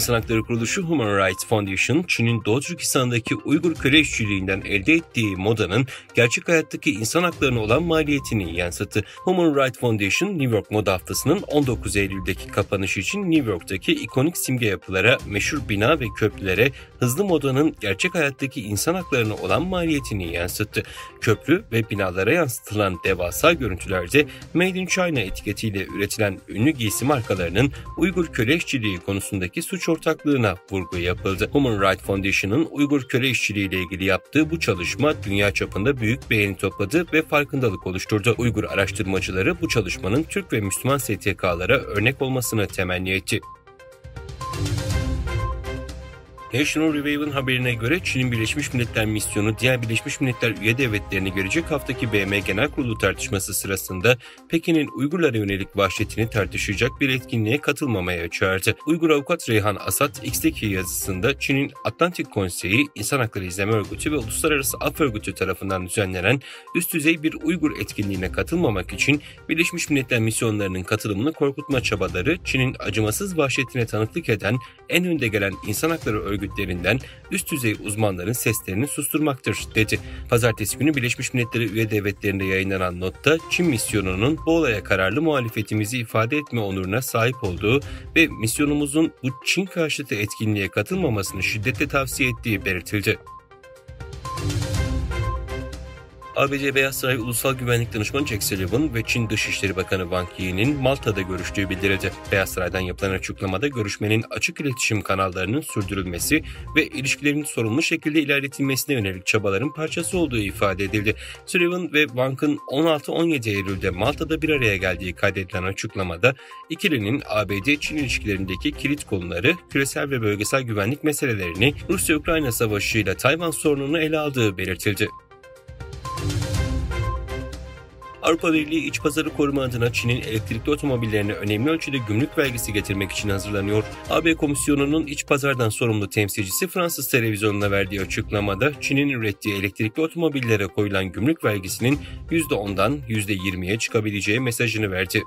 İnsan Hakları Kuruluşu Human Rights Foundation, Çin'in Doğu Türkistan'daki Uygur köle işçiliğinden elde ettiği modanın gerçek hayattaki insan haklarına olan maliyetini yansıttı. Human Rights Foundation, New York Moda Haftası'nın 19 Eylül'deki kapanışı için New York'taki ikonik simge yapılara, meşhur bina ve köprülere hızlı modanın gerçek hayattaki insan haklarına olan maliyetini yansıttı. Köprü ve binalara yansıtılan devasa görüntülerde Made in China etiketiyle üretilen ünlü giysi markalarının Uygur köle işçiliği konusundaki suç ortaklığına vurgu yapıldı. Human Rights Foundation'ın Uygur köle işçiliği ile ilgili yaptığı bu çalışma dünya çapında büyük beğeni topladı ve farkındalık oluşturdu. Uygur araştırmacıları bu çalışmanın Türk ve Müslüman STK'lara örnek olmasını temenni etti. National Review'un haberine göre Çin'in Birleşmiş Milletler misyonu diğer Birleşmiş Milletler üye devletlerini gelecek haftaki BM Genel Kurulu tartışması sırasında Pekin'in Uygurlara yönelik vahşetini tartışacak bir etkinliğe katılmamaya çağırdı. Uygur avukat Reyhan Asad X'teki yazısında Çin'in Atlantik Konseyi, İnsan Hakları İzleme Örgütü ve Uluslararası Af Örgütü tarafından düzenlenen üst düzey bir Uygur etkinliğine katılmamak için Birleşmiş Milletler misyonlarının katılımını korkutma çabaları Çin'in acımasız vahşetine tanıklık eden en önde gelen insan hakları örgütlerinden üst düzey uzmanların seslerini susturmaktır dedi. Pazartesi günü Birleşmiş Milletler üye devletlerinde yayınlanan notta Çin misyonunun bu olaya kararlı muhalefetimizi ifade etme onuruna sahip olduğu ve misyonumuzun bu Çin karşıtı etkinliğe katılmamasını şiddetle tavsiye ettiği belirtildi. ABD Beyaz Saray Ulusal Güvenlik Danışmanı Jake Sullivan ve Çin Dışişleri Bakanı Wang Yi'nin Malta'da görüştüğü bildirildi. Beyaz Saray'dan yapılan açıklamada görüşmenin açık iletişim kanallarının sürdürülmesi ve ilişkilerin sorumlu şekilde ilerletilmesine yönelik çabaların parçası olduğu ifade edildi. Sullivan ve Wang'ın 16-17 Eylül'de Malta'da bir araya geldiği kaydedilen açıklamada ikilinin ABD-Çin ilişkilerindeki kilit konuları, küresel ve bölgesel güvenlik meselelerini, Rusya-Ukrayna savaşı ile Tayvan sorununu ele aldığı belirtildi. Avrupa Birliği iç pazarı koruma adına Çin'in elektrikli otomobillerine önemli ölçüde gümrük vergisi getirmek için hazırlanıyor. AB Komisyonu'nun iç pazardan sorumlu temsilcisi Fransız televizyonuna verdiği açıklamada Çin'in ürettiği elektrikli otomobillere koyulan gümrük vergisinin %10'dan %20'ye çıkabileceği mesajını verdi.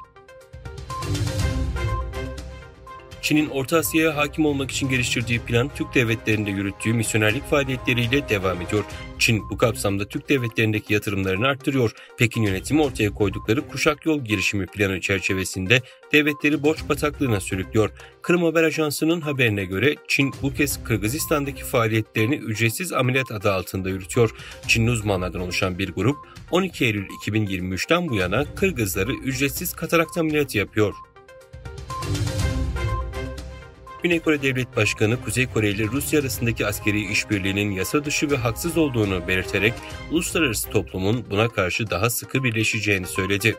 Çin'in Orta Asya'ya hakim olmak için geliştirdiği plan Türk devletlerinde yürüttüğü misyonerlik faaliyetleriyle devam ediyor. Çin bu kapsamda Türk devletlerindeki yatırımlarını arttırıyor. Pekin yönetimi ortaya koydukları Kuşak Yol girişimi planı çerçevesinde devletleri borç bataklığına sürüklüyor. Kırım Haber Ajansı'nın haberine göre Çin bu kez Kırgızistan'daki faaliyetlerini ücretsiz ameliyat adı altında yürütüyor. Çinli uzmanlardan oluşan bir grup 12 Eylül 2023'ten bu yana Kırgızları ücretsiz katarakt ameliyatı yapıyor. Güney Kore Devlet Başkanı, Kuzey Kore ile Rusya arasındaki askeri işbirliğinin yasa dışı ve haksız olduğunu belirterek uluslararası toplumun buna karşı daha sıkı birleşeceğini söyledi.